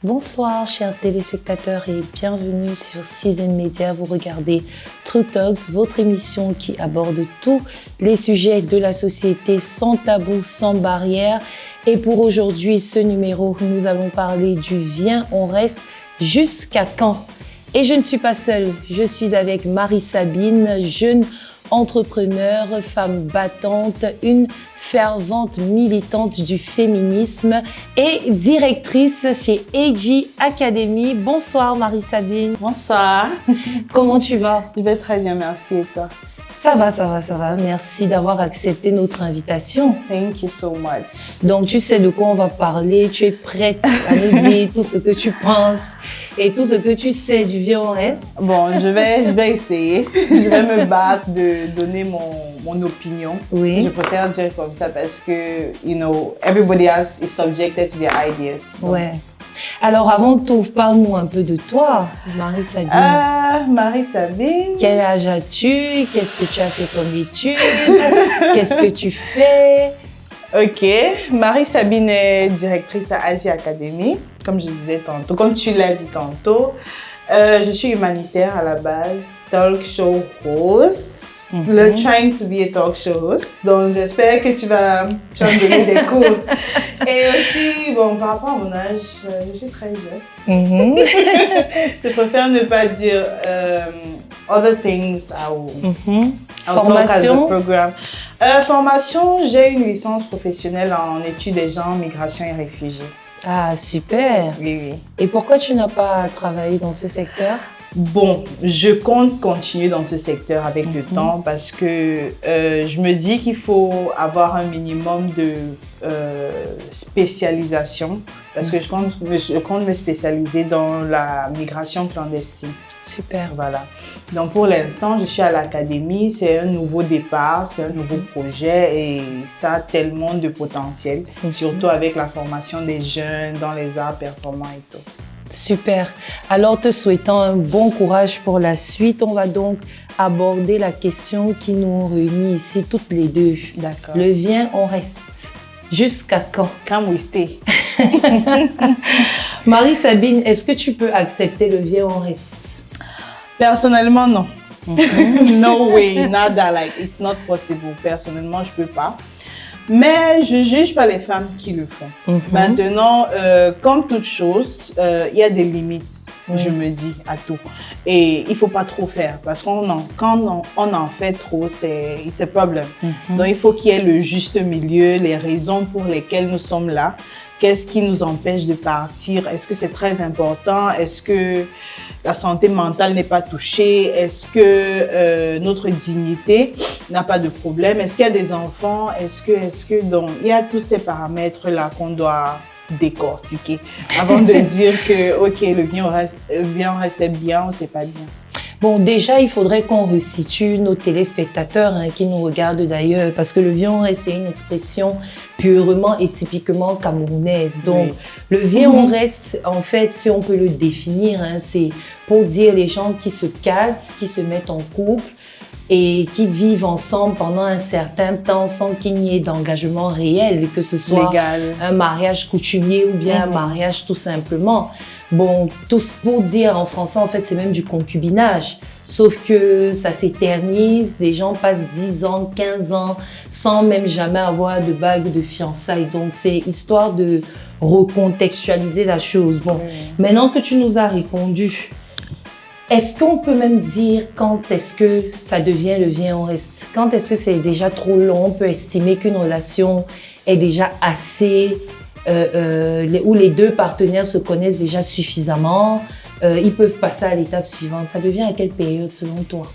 Bonsoir chers téléspectateurs et bienvenue sur Citizen Media. Vous regardez True Talks, votre émission qui aborde tous les sujets de la société sans tabou, sans barrière. Et pour aujourd'hui, ce numéro, nous allons parler du Viens, on reste jusqu'à quand? Et je ne suis pas seule, je suis avec Marie-Sabine, jeune entrepreneure, femme battante, une fervente militante du féminisme et directrice chez AG Academy. Bonsoir Marie-Sabine. Bonsoir. Comment tu vas? Je vais très bien, merci. Et toi? Ça va. Merci d'avoir accepté notre invitation. Thank you so much. Donc, tu sais de quoi on va parler. Tu es prête à nous dire tout ce que tu penses et tout ce que tu sais du Viens, on reste. Bon, je vais essayer. Je vais me battre de donner mon opinion. Oui. Je préfère dire comme ça parce que, everybody else is subjected to their ideas. Donc. Ouais. Alors, avant tout, parle-nous un peu de toi, Marie-Sabine. Marie-Sabine. Quel âge as-tu? Qu'est-ce que tu as fait comme études? Qu'est-ce que tu fais? Ok, Marie-Sabine est directrice à AG Academy, comme je disais tantôt, comme tu l'as dit tantôt. Je suis humanitaire à la base, talk show host. Le trying to be a talk show host. Donc, j'espère que tu vas me donner des cours. Et aussi, bon, par rapport à mon âge, je suis très jeune. Je préfère ne pas dire other things I'll Formation? talk as a program. Formation, j'ai une licence professionnelle en études des genres, migration et réfugiés. Ah, super. Oui. Et pourquoi tu n'as pas travaillé dans ce secteur? Bon, je compte continuer dans ce secteur avec le temps parce que je me dis qu'il faut avoir un minimum de spécialisation parce que je compte me spécialiser dans la migration clandestine. Super. Voilà. Donc pour l'instant, je suis à l'académie, c'est un nouveau départ, c'est un nouveau projet et ça a tellement de potentiel, surtout avec la formation des jeunes dans les arts performants et tout. Super. Alors, te souhaitant un bon courage pour la suite, on va donc aborder la question qui nous réunit ici toutes les deux. D'accord. Le Viens, on reste. Jusqu'à quand? Come we stay. Marie-Sabine, est-ce que tu peux accepter le Viens, on reste? Personnellement, non. No way, nada, like, it's not possible. Personnellement, je peux pas. Mais je juge pas les femmes qui le font. Maintenant, comme toute chose, il y a des limites, je me dis, à tout. Et il faut pas trop faire parce quand on en fait trop, it's a problem. Donc, il faut qu'il y ait le juste milieu, les raisons pour lesquelles nous sommes là. Qu'est-ce qui nous empêche de partir? Est-ce que c'est très important? Est-ce que la santé mentale n'est pas touchée? Est-ce que notre dignité n'a pas de problème? Est-ce qu'il y a des enfants? Donc, il y a tous ces paramètres-là qu'on doit décortiquer avant de dire que, OK, le bien on reste bien ou c'est pas bien. Bon, déjà, il faudrait qu'on resitue nos téléspectateurs qui nous regardent d'ailleurs, parce que le Viens, on reste, c'est une expression purement et typiquement camerounaise. Donc, le Viens, on reste, en fait, si on peut le définir, c'est pour dire les gens qui se casent, qui se mettent en couple et qui vivent ensemble pendant un certain temps sans qu'il n'y ait d'engagement réel, que ce soit légal, un mariage coutumier ou bien un mariage tout simplement. Bon, pour dire en français, en fait, c'est même du concubinage. Sauf que ça s'éternise, les gens passent 10 ans, 15 ans sans même jamais avoir de bague de fiançailles. Donc, c'est histoire de recontextualiser la chose. Bon, maintenant que tu nous as répondu, est-ce qu'on peut même dire quand est-ce que ça devient le Viens, on reste? Quand est-ce que c'est déjà trop long? On peut estimer qu'une relation est déjà assez... où les deux partenaires se connaissent déjà suffisamment, ils peuvent passer à l'étape suivante. Ça devient à quelle période selon toi?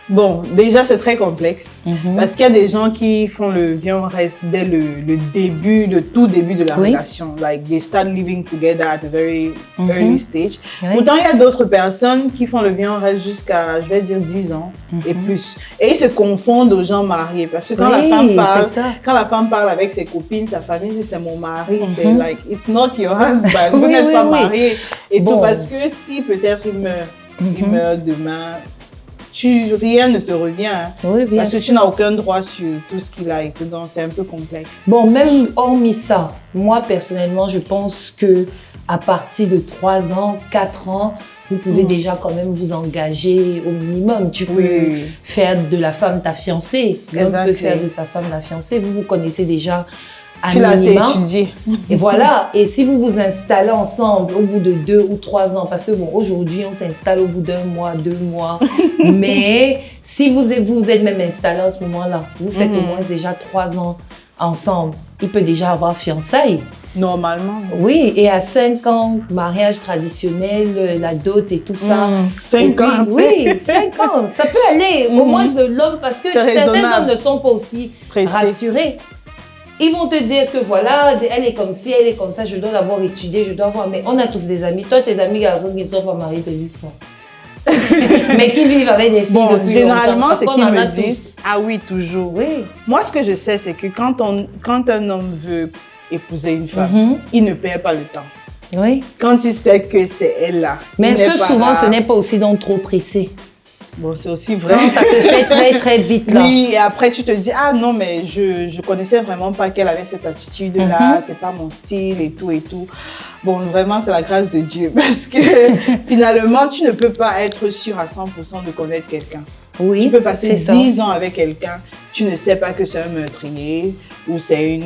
Bon, déjà, c'est très complexe parce qu'il y a des gens qui font le Viens, on reste dès le tout début de la relation. Like, they start living together at a very early stage. Pourtant, il y a d'autres personnes qui font le Viens, on reste jusqu'à, je vais dire, 10 ans et plus. Et ils se confondent aux gens mariés parce que quand la femme parle avec ses copines, sa famille dit c'est mon mari, c'est like, it's not your husband, vous n'êtes pas mariés. Et tout parce que si peut-être il meurt demain, rien ne te revient, parce que tu n'as aucun droit sur tout ce qu'il a et tout, donc c'est un peu complexe. Bon, même hormis ça, moi personnellement, je pense que à partir de 3 ans, 4 ans, vous pouvez déjà quand même vous engager au minimum. Tu peux faire de la femme ta fiancée. L'homme peut faire de sa femme la fiancée. Vous vous connaissez déjà à minimum. Tu l'as étudié. Et voilà. Et si vous vous installez ensemble au bout de 2 ou 3 ans, parce que bon, aujourd'hui, on s'installe au bout d'1 mois, 2 mois. Mais si vous êtes même installé à ce moment-là, vous faites au moins déjà 3 ans ensemble. Il peut déjà avoir fiançailles. Normalement. Oui, et à 5 ans, mariage traditionnel, la dot et tout ça. 5 ans. Oui, 5 ans. Ça peut aller, au moins de l'homme, parce que certains hommes ne sont pas aussi rassurés. Ils vont te dire que voilà, elle est comme ci, elle est comme ça, je dois l'avoir étudié, je dois avoir. Mais on a tous des amis. Toi, tes amis garçons qui ne sont pas mariés te disent quoi? Mais qui vivent avec des filles. Bon, généralement, c'est qu'ils me disent. Ah oui, toujours. Oui. Moi, ce que je sais, c'est que quand un homme veut épouser une femme, il ne perd pas le temps. Oui. Quand il sait que c'est elle là. Mais est-ce que souvent, ce n'est pas aussi donc trop pressé? Bon, c'est aussi vrai. Non, ça se fait très, très vite là. Oui, et après, tu te dis, ah non, mais je connaissais vraiment pas qu'elle avait cette attitude-là, c'est pas mon style et tout et tout. Bon, vraiment, c'est la grâce de Dieu parce que finalement, tu ne peux pas être sûr à 100% de connaître quelqu'un. Oui, tu peux passer 10 ans avec quelqu'un, tu ne sais pas que c'est un meurtrier ou c'est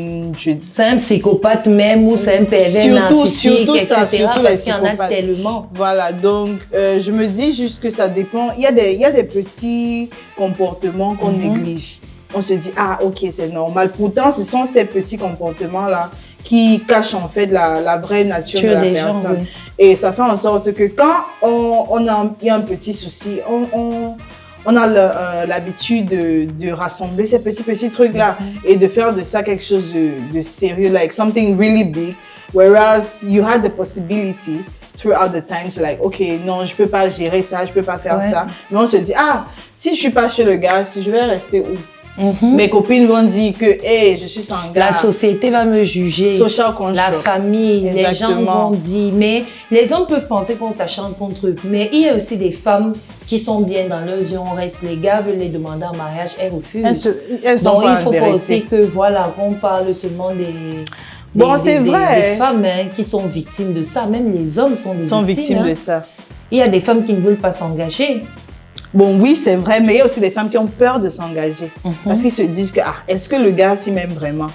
c'est un psychopathe même ou c'est un pervers narcissique, etc. Parce qu'il y en a tellement. Voilà, donc je me dis juste que ça dépend. Il y a des petits comportements qu'on néglige. On se dit, ah ok, c'est normal. Pourtant, ce sont ces petits comportements-là qui cachent en fait la vraie nature de la personne. Gens, et ça fait en sorte que quand il y a un petit souci, on a l'habitude de rassembler ces petits trucs-là et de faire de ça quelque chose de sérieux, like something really big. Whereas you had the possibility throughout the time to like, ok, non, je peux pas gérer ça, je peux pas faire ça. Mais on se dit, ah, si je suis pas chez le gars, si je vais rester où? Mes copines vont dire que hey, je suis sans gars. La société va me juger. Social construct. La famille, les gens vont dire. Mais les hommes peuvent penser qu'on s'acharne contre eux. Mais il y a aussi des femmes qui sont bien dans leur vie. On reste, les gars veulent les demander en mariage, elles refusent. Donc il faut pas aussi que voilà, qu'on parle seulement des femmes qui sont victimes de ça. Même les hommes sont victimes de ça. Il y a des femmes qui ne veulent pas s'engager. Bon, oui, c'est vrai, mais il y a aussi des femmes qui ont peur de s'engager. Parce qu'ils se disent que, est-ce que le gars s'y m'aime vraiment?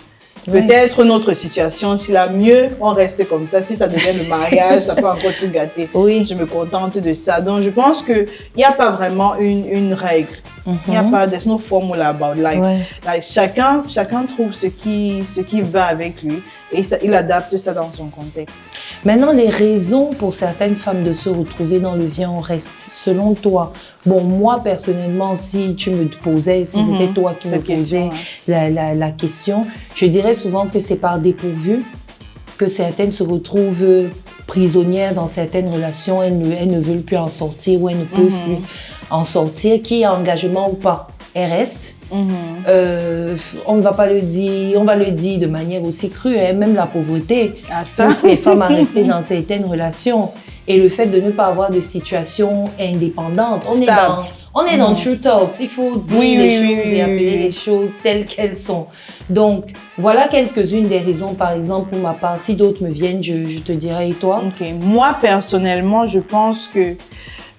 Peut-être notre situation, s'il a mieux, on reste comme ça. Si ça devient le mariage, ça peut encore tout gâter. Oui. Je me contente de ça. Donc, je pense qu'il n'y a pas vraiment une règle. Il n'y a pas, there's no formula about life. Like, chacun trouve ce qui va avec lui et il adapte ça dans son contexte. Maintenant, les raisons pour certaines femmes de se retrouver dans le viens on reste, selon toi. Bon, moi, personnellement, si tu me posais, si c'était toi qui me posais la question, je dirais souvent que c'est par dépourvu que certaines se retrouvent prisonnières dans certaines relations, elles ne veulent plus en sortir ou elles ne peuvent plus en sortir, qu'il y ait engagement ou pas. Elles restent. On ne va pas le dire, on va le dire de manière aussi crue, hein, même la pauvreté pousse les femmes à rester dans certaines relations. Et le fait de ne pas avoir de situation indépendante. On est dans True Talks, il faut dire les choses et appeler les choses telles qu'elles sont. Donc, voilà quelques-unes des raisons, par exemple, pour ma part. Si d'autres me viennent, je te dirai, et toi? Moi, personnellement, je pense que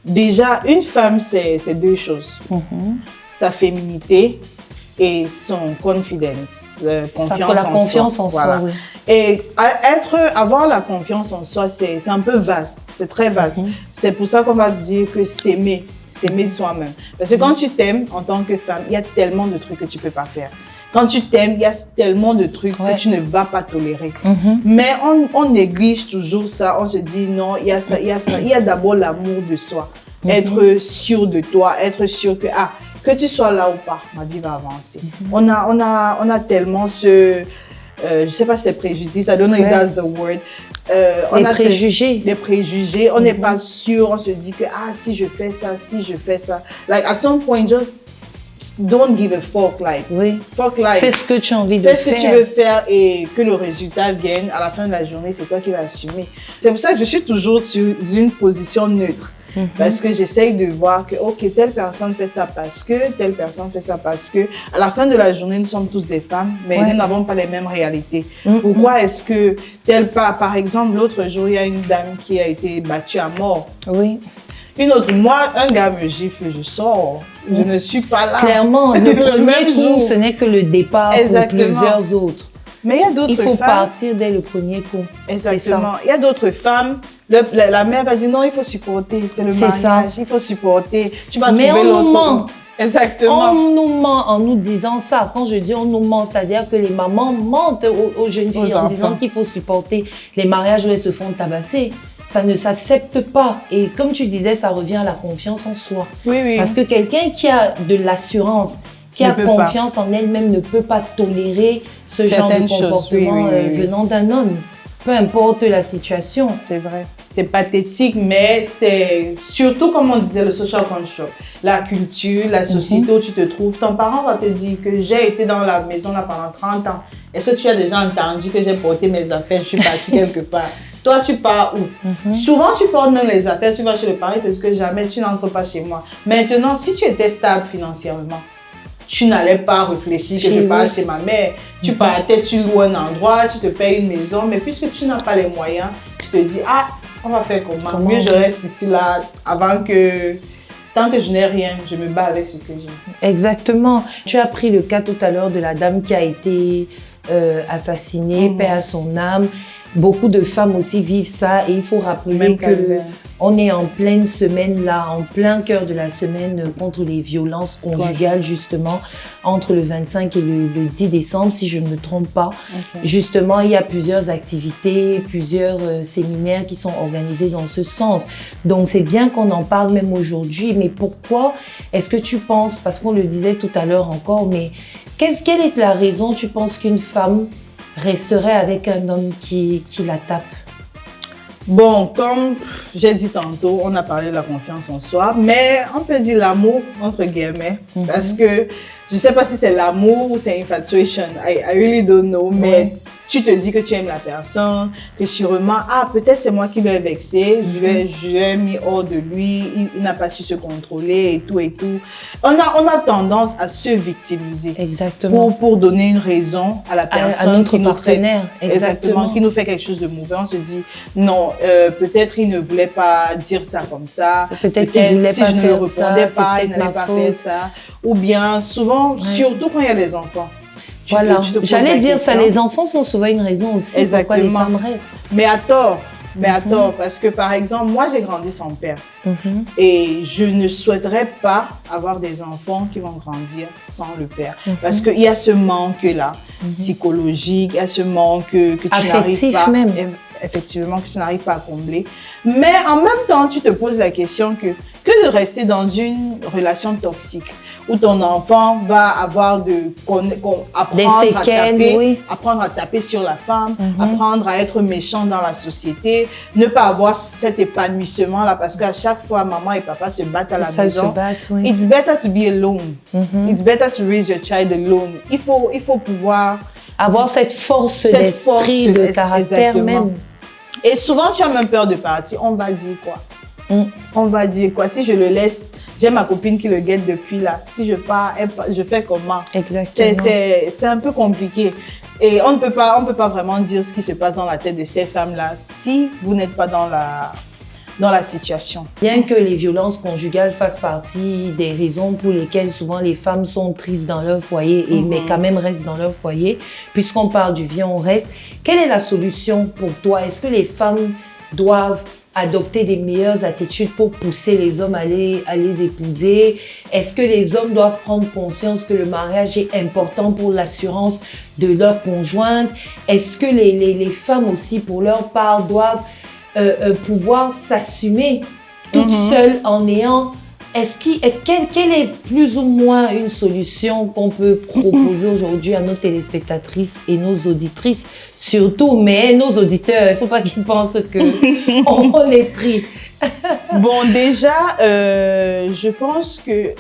déjà, une femme, c'est 2 choses. Sa féminité et son confidence, confiance en soi. Oui. Et avoir la confiance en soi, c'est un peu vaste, c'est très vaste. C'est pour ça qu'on va dire que s'aimer soi-même. Parce que quand tu t'aimes en tant que femme, il y a tellement de trucs que tu peux pas faire. Quand tu t'aimes, il y a tellement de trucs que tu ne vas pas tolérer. Mais on néglige toujours ça, on se dit non, il y a ça, il y a ça. Il y a d'abord l'amour de soi, être sûr de toi, être sûr que tu sois là ou pas, ma vie va avancer. On a tellement je sais pas si c'est préjudice, I don't know if that's the word. Les préjugés. Des préjugés, on n'est pas sûr, on se dit que si je fais ça, like at some point just don't give a fuck, like fuck life. Fais ce que tu as envie de faire. Fais ce que tu veux faire et que le résultat vienne à la fin de la journée, c'est toi qui vas assumer. C'est pour ça que je suis toujours sur une position neutre. Parce que j'essaye de voir que, ok, telle personne fait ça parce que, telle personne fait ça parce que. À la fin de la journée, nous sommes tous des femmes, mais nous n'avons pas les mêmes réalités. Pourquoi est-ce que, par exemple, l'autre jour, il y a une dame qui a été battue à mort. Oui. Une autre, moi, un gars me gifle, je sors. Je ne suis pas là. Clairement, le premier coup, ce n'est que le départ pour plusieurs autres. Mais il y a d'autres femmes. Il faut partir dès le premier coup. Exactement. Il y a d'autres femmes. La mère va dire non, il faut supporter. C'est le mariage, il faut supporter. Tu vas trouver l'autre. Mais on nous ment. Exactement. On nous ment en nous disant ça. Quand je dis on nous ment, c'est-à-dire que les mamans mentent aux jeunes filles en disant qu'il faut supporter les mariages où elles se font tabasser. Ça ne s'accepte pas. Et comme tu disais, ça revient à la confiance en soi. Oui. Parce que quelqu'un qui a de l'assurance, qui a confiance en elle-même, ne peut pas tolérer ce genre de comportement venant d'un homme. Peu importe la situation. C'est vrai. C'est pathétique, mais c'est surtout, comme on disait, le social construct. La culture, la société où tu te trouves. Ton parent va te dire que j'ai été dans la maison là pendant 30 ans. Est-ce que tu as déjà entendu que j'ai porté mes affaires, je suis partie quelque part? Toi, tu pars où? Souvent, tu portes même les affaires, tu vas chez le pari parce que jamais tu n'entres pas chez moi. Maintenant, si tu étais stable financièrement, tu n'allais pas réfléchir que je pars chez ma mère. Tu partais, tu loues un endroit, tu te payes une maison, mais puisque tu n'as pas les moyens, tu te dis, ah, on va faire comment? Mieux je reste ici, là, avant que... Tant que je n'ai rien, je me bats avec ce que j'ai. Exactement. Tu as pris le cas tout à l'heure de la dame qui a été assassinée, paix à son âme. Beaucoup de femmes aussi vivent ça et il faut rappeler qu'on est en pleine semaine là, en plein cœur de la semaine contre les violences conjugales justement, entre le 25 et le 10 décembre si je ne me trompe pas. Justement, il y a plusieurs activités, plusieurs séminaires qui sont organisés dans ce sens. Donc c'est bien qu'on en parle même aujourd'hui, mais pourquoi est-ce que tu penses, parce qu'on le disait tout à l'heure encore, mais quelle est la raison tu penses qu'une femme resterait avec un homme qui la tape? Bon, comme j'ai dit tantôt, on a parlé de la confiance en soi, mais on peut dire l'amour, entre guillemets, parce que je ne sais pas si c'est l'amour ou c'est infatuation, I really don't know, mais tu te dis que tu aimes la personne, que sûrement, ah, peut-être c'est moi qui l'ai vexé, je l'ai mis hors de lui, il n'a pas su se contrôler et tout et tout. On a tendance à se victimiser. Exactement. Pour donner une raison à la personne. À notre partenaire. Exactement. Qui nous fait quelque chose de mauvais. On se dit, non, peut-être il ne voulait pas dire ça comme ça. Peut-être qu'il ne voulait pas faire ça. Il n'allait pas faire ça. Ou bien, souvent, surtout quand il y a des enfants. Voilà, j'allais dire ça, les enfants sont souvent une raison aussi pourquoi les femmes restent. Mais à tort, parce que par exemple, moi j'ai grandi sans père et je ne souhaiterais pas avoir des enfants qui vont grandir sans le père parce qu'il y a ce manque-là, psychologique, il y a ce manque que tu n'arrives pas, effectivement, que tu n'arrives pas à combler. Mais en même temps, tu te poses la question que de rester dans une relation toxique où ton enfant va avoir apprendre à taper sur la femme, apprendre à être méchant dans la société, ne pas avoir cet épanouissement-là parce qu'à chaque fois, maman et papa se battent à la maison. It's better to be alone. It's better to raise your child alone. Il faut pouvoir avoir cette force d'esprit, de caractère même. Et souvent, tu as même peur de partir. On va dire quoi? On va dire quoi? Si je le laisse, j'ai ma copine qui le guette depuis là. Si je pars, je fais comment? Exactement. C'est un peu compliqué. Et on ne peut pas vraiment dire ce qui se passe dans la tête de ces femmes-là si vous n'êtes pas dans la situation. Bien que les violences conjugales fassent partie des raisons pour lesquelles souvent les femmes sont tristes dans leur foyer, mais quand même restent dans leur foyer, puisqu'on parle du viens, on reste. Quelle est la solution pour toi? Est-ce que les femmes doivent adopter des meilleures attitudes pour pousser les hommes à les épouser? Est-ce que les hommes doivent prendre conscience que le mariage est important pour l'assurance de leur conjointe? Est-ce que les femmes aussi, pour leur part, doivent pouvoir s'assumer toutes seules en ayant... Quelle est plus ou moins une solution qu'on peut proposer aujourd'hui à nos téléspectatrices et nos auditrices, surtout, mais nos auditeurs, il ne faut pas qu'ils pensent qu'on les trie. Bon, déjà, je pense que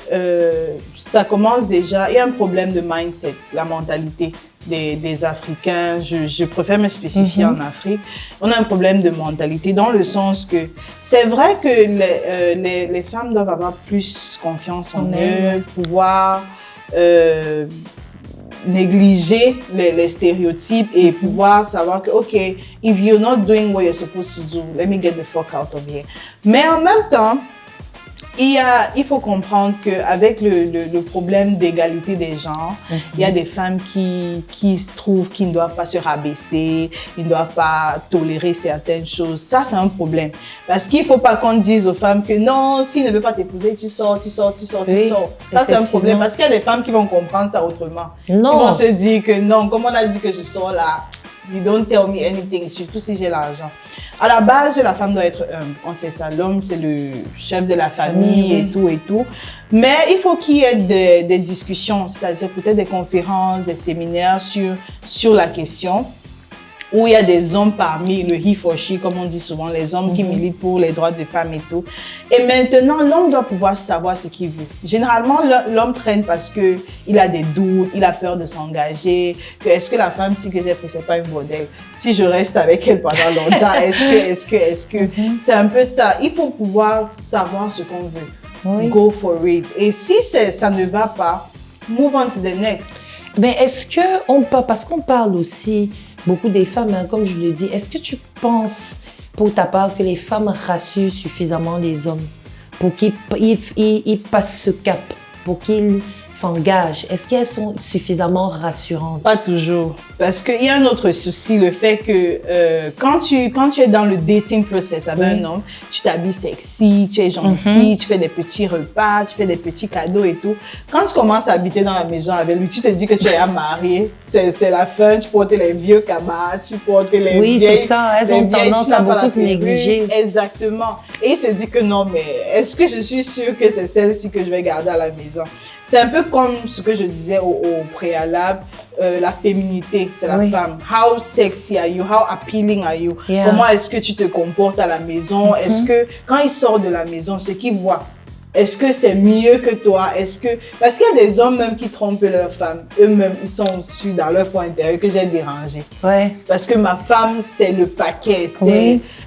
ça commence déjà. Il y a un problème de mindset, la mentalité des Africains. Je préfère me spécifier en Afrique. On a un problème de mentalité dans le sens que c'est vrai que les femmes doivent avoir plus confiance en eux, pouvoir négliger les stéréotypes et pouvoir savoir que, OK, if you're not doing what you're supposed to do, let me get the fuck out of here. Mais en même temps, il faut comprendre qu'avec le problème d'égalité des genres, il y a des femmes qui se trouvent qu'ils ne doivent pas se rabaisser, ils ne doivent pas tolérer certaines choses. Ça, c'est un problème. Parce qu'il ne faut pas qu'on dise aux femmes que non, s'il ne veut pas t'épouser, tu sors. Ça, c'est un problème. Parce qu'il y a des femmes qui vont comprendre ça autrement. Non. Ils vont se dire que non, comme on a dit que je sors là, you don't tell me anything, surtout si j'ai l'argent. À la base, la femme doit être humble. On sait ça. L'homme, c'est le chef de la famille et tout. Mais il faut qu'il y ait des discussions, c'est-à-dire peut-être des conférences, des séminaires sur la question, où il y a des hommes parmi le he for she, comme on dit souvent, les hommes qui militent pour les droits des femmes et tout. Et maintenant, l'homme doit pouvoir savoir ce qu'il veut. Généralement, l'homme traîne parce qu'il a des doutes, il a peur de s'engager, que est-ce que la femme, si que j'ai pris, c'est pas une modèle, si je reste avec elle pendant longtemps, est-ce que, c'est un peu ça. Il faut pouvoir savoir ce qu'on veut. Oui. Go for it. Et si ça ne va pas, move on to the next. Mais est-ce que parce qu'on parle aussi beaucoup des femmes, hein, comme je le dis, est-ce que tu penses, pour ta part, que les femmes rassurent suffisamment les hommes pour qu'ils passent ce cap, pour qu'ils s'engagent? Est-ce qu'elles sont suffisamment rassurantes? Pas toujours. Parce qu'il y a un autre souci, le fait que quand tu es dans le dating process avec un homme, tu t'habilles sexy, tu es gentil, tu fais des petits repas, tu fais des petits cadeaux et tout. Quand tu commences à habiter dans la maison avec lui, tu te dis que tu es marié, c'est la fin, tu portes les vieux cabas, tu portes les vieilles... Oui, c'est ça, elles ont tendance à beaucoup se négliger. Exactement. Et il se dit que non, mais est-ce que je suis sûre que c'est celle-ci que je vais garder à la maison? C'est un peu comme ce que je disais au préalable, la féminité, c'est la femme. How sexy are you? How appealing are you? Comment est-ce que tu te comportes à la maison? Est-ce que quand il sort de la maison, ce qu'il voit, est-ce que c'est mieux que toi? Parce qu'il y a des hommes même qui trompent leurs femmes. Eux-mêmes, ils sont sûrs dans leur fond intérieur que j'ai dérangé. Ouais. Parce que ma femme, c'est le paquet.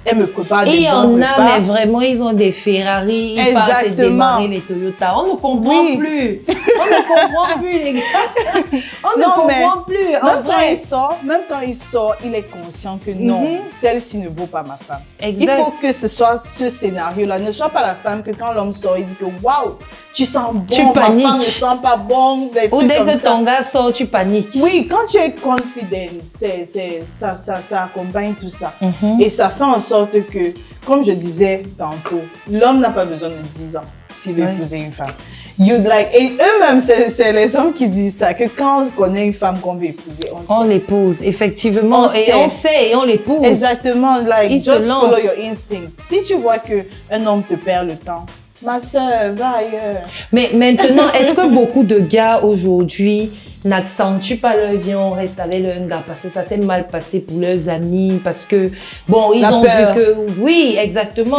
Elle me prépare des bons repas. Et il y en a, mais vraiment, ils ont des Ferrari, ils partent démarrer les Toyota. On ne comprend plus. On ne comprend plus, les gars. On ne comprend plus. Même quand il sort, il est conscient que non, celle-ci ne vaut pas ma femme. Exact. Il faut que ce soit ce scénario-là. Ne soit pas la femme que quand l'homme sort, il dit que waouh, tu sens bon, tu paniques. Ma femme ne sent pas bon. Ou dès que ton gars sort, tu paniques. Oui, quand tu es confident, ça accompagne tout ça. Et ça fait en sorte que, comme je disais tantôt, l'homme n'a pas besoin de 10 ans s'il veut épouser une femme. Et eux-mêmes, c'est les hommes qui disent ça, que quand on connaît une femme qu'on veut épouser, on l'épouse, effectivement. On sait et on l'épouse. Exactement, just follow your instinct. Si tu vois qu'un homme te perd le temps, ma soeur, va ailleurs. Mais maintenant, est-ce que beaucoup de gars aujourd'hui n'accentuent pas leur vie, on reste avec leur gars parce que ça s'est mal passé pour leurs amis, parce que, bon, ils ont vu que, oui, exactement,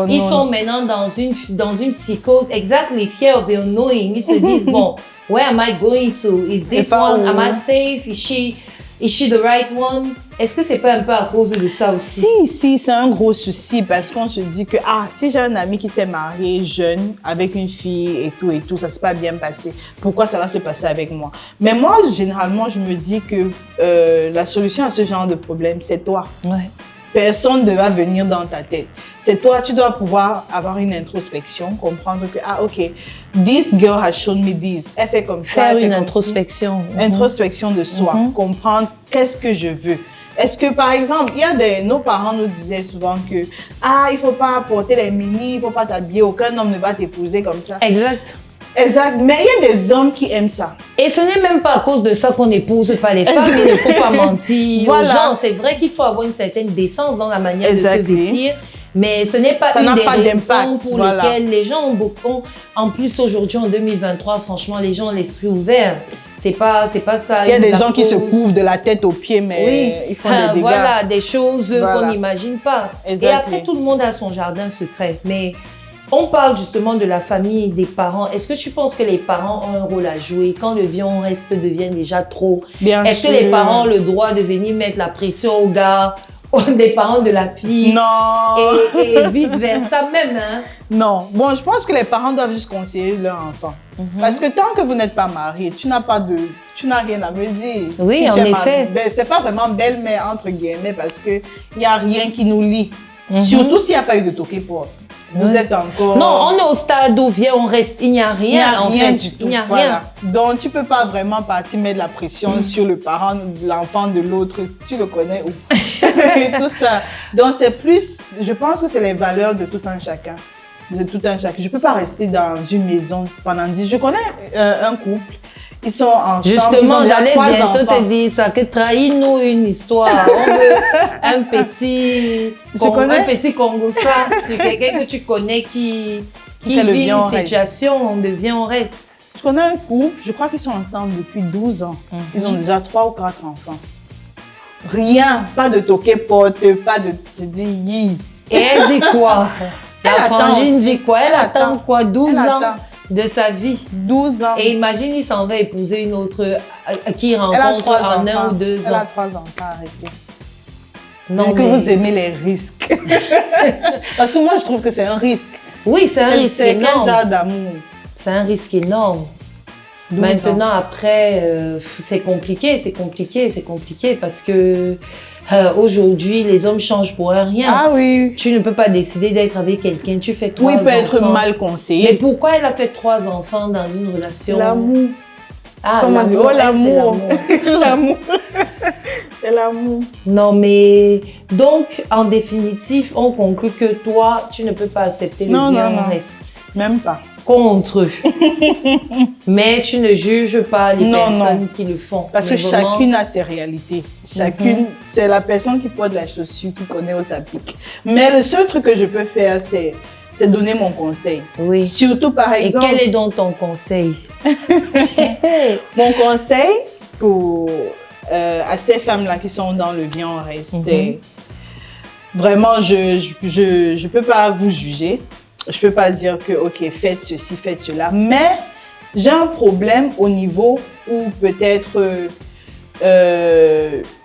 ils sont maintenant dans une psychose, exactly, fear of the unknowing. Ils se disent, bon, where am I going to? Is this one, am I safe? Is she the right one? Est-ce que c'est pas un peu à cause de ça aussi? Si, c'est un gros souci parce qu'on se dit que, si j'ai un ami qui s'est marié jeune avec une fille et tout, ça s'est pas bien passé. Pourquoi ça va se passer avec moi? Mais moi, généralement, je me dis que la solution à ce genre de problème, c'est toi. Ouais. Personne ne va venir dans ta tête. C'est toi, tu dois pouvoir avoir une introspection, comprendre que, ok, this girl has shown me this. Elle fait comme ça. Faire une introspection. Introspection de soi. Comprendre qu'est-ce que je veux. Est-ce que, par exemple, nos parents nous disaient souvent que, il faut pas porter les mini, il faut pas t'habiller, aucun homme ne va t'épouser comme ça. Exact. Exact, mais il y a des hommes qui aiment ça. Et ce n'est même pas à cause de ça qu'on n'épouse pas les femmes, il ne faut pas mentir aux gens. C'est vrai qu'il faut avoir une certaine décence dans la manière de se vêtir, mais ce n'est pas une des raisons pour lesquelles les gens ont beaucoup... En plus, aujourd'hui, en 2023, franchement, les gens ont l'esprit ouvert. C'est pas ça. Il y a des gens qui se couvrent de la tête aux pieds, mais ils font des dégâts. Voilà, des choses qu'on n'imagine pas. Exactly. Et après, tout le monde a son jardin secret. Mais on parle justement de la famille, des parents. Est-ce que tu penses que les parents ont un rôle à jouer quand le vion reste devient déjà trop? Est-ce que les parents ont le droit de venir mettre la pression aux gars, des parents de la fille? Non. Et vice-versa même, hein? Non. Bon, je pense que les parents doivent juste conseiller leur enfant. Parce que tant que vous n'êtes pas marié, tu n'as rien à me dire. Oui, si en effet. C'est pas vraiment belle-mère, entre guillemets, parce qu'il n'y a rien qui nous lie. Surtout s'il n'y a pas eu de toqué-porte. Vous êtes encore... Non, on est au stade où vient, on reste. Il n'y a rien, en fait. Du tout. Il n'y a Voilà. rien. Donc, tu ne peux pas vraiment partir mettre la pression sur le parent, l'enfant de l'autre, si tu le connais ou et tout ça. Donc, c'est plus... Je pense que c'est les valeurs de tout un chacun. De tout un chacun. Je ne peux pas rester dans une maison pendant 10... Je connais un couple. Ils sont ensemble. Justement, j'allais bientôt te dire ça, que trahis-nous une histoire. On veut un petit Congossa sur quelqu'un que tu connais qui vit une situation, on devient, on reste. Je connais un couple, je crois qu'ils sont ensemble depuis 12 ans. Ils ont déjà 3 ou 4 enfants. Rien, pas de toqué-porte, pas de... Je dis, yi. Et elle dit quoi? La frangine dit quoi? Elle attend quoi? 12 ans de sa vie. 12 ans. Et imagine, il s'en va épouser une autre qui rencontre en 1 ou 2 ans. Elle a 3 enfants, arrêtez. Non, que vous aimez les risques. Parce que moi, je trouve que c'est un risque. Oui, c'est un risque énorme. C'est quel genre d'amour? C'est un risque énorme. Maintenant, après, c'est compliqué parce que aujourd'hui, les hommes changent pour rien. Ah oui. Tu ne peux pas décider d'être avec quelqu'un, tu fais 3 enfants. Oui, il peut être mal conseillé. Mais pourquoi elle a fait 3 enfants dans une relation? L'amour. Ah, comment dire? Oh, l'amour. L'amour. C'est l'amour. Non, mais donc, en définitive, on conclut que toi, tu ne peux pas accepter le bien reste. Même pas. Contre eux. Mais tu ne juges pas les personnes qui le font. Parce que chacune a ses réalités. Chacune, c'est la personne qui porte la chaussure qui connaît où ça pique. Mais le seul truc que je peux faire, c'est donner mon conseil. Oui. Surtout, par exemple... Et quel est donc ton conseil? Mon conseil à ces femmes-là qui sont dans le bien en reste, c'est vraiment, je peux pas vous juger. Je peux pas dire que, ok, faites ceci, faites cela. Mais j'ai un problème au niveau où peut-être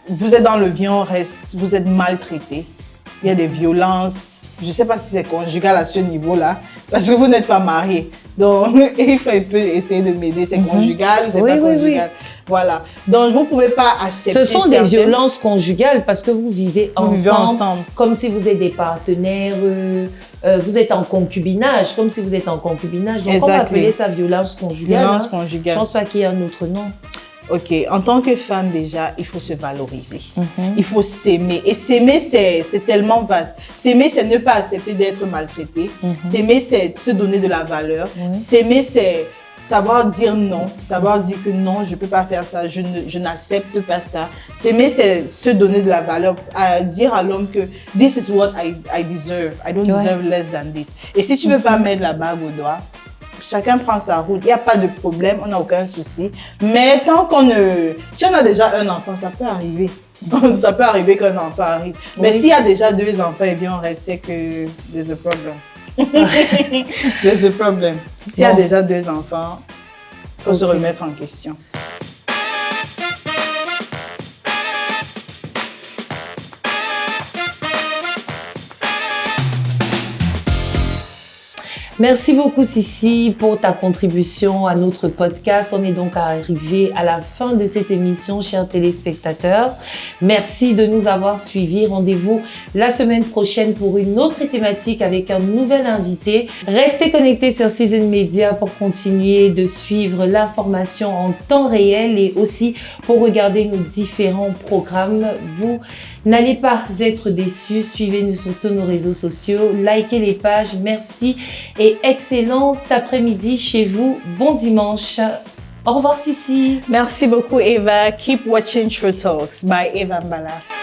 vous êtes dans le bien en reste, vous êtes maltraité. Il y a des violences. Je sais pas si c'est conjugal à ce niveau-là, parce que vous n'êtes pas marié. Donc, il faut essayer de m'aider. C'est conjugal ou c'est pas conjugal? Oui. Voilà. Donc, vous ne pouvez pas accepter. Ce sont des violences conjugales parce que vous vivez ensemble, comme si vous êtes des partenaires, vous êtes en concubinage, comme si vous êtes en concubinage. Donc, on va appeler ça violence conjugale. Violence conjugale. Je ne pense pas qu'il y ait un autre nom. Ok, en tant que femme déjà, il faut se valoriser. Il faut s'aimer. Et s'aimer, c'est tellement vaste. S'aimer, c'est ne pas accepter d'être maltraité. S'aimer, c'est se donner de la valeur. S'aimer, c'est savoir dire non. Savoir dire que non, je ne peux pas faire ça, je n'accepte pas ça. S'aimer, c'est se donner de la valeur. Dire à l'homme que this is what I deserve. I don't deserve less than this. Et si tu ne veux pas mettre la bague au doigt, chacun prend sa route, il n'y a pas de problème, on n'a aucun souci. Mais tant qu'on ne... Si on a déjà un enfant, ça peut arriver. Ça peut arriver qu'un enfant arrive. Mais s'il y a déjà 2 enfants, eh bien on reste que there's a problem. There's a problem. S'il y a déjà 2 enfants, il faut se remettre en question. Merci beaucoup Sissi pour ta contribution à notre podcast. On est donc arrivé à la fin de cette émission, chers téléspectateurs. Merci de nous avoir suivis. Rendez-vous la semaine prochaine pour une autre thématique avec un nouvel invité. Restez connectés sur Season Media pour continuer de suivre l'information en temps réel et aussi pour regarder nos différents programmes. Vous n'allez pas être déçus. Suivez-nous sur tous nos réseaux sociaux. Likez les pages. Merci et excellent après-midi chez vous. Bon dimanche. Au revoir Sissi. Merci beaucoup Eva. Keep watching True Talks by Eva Mbala.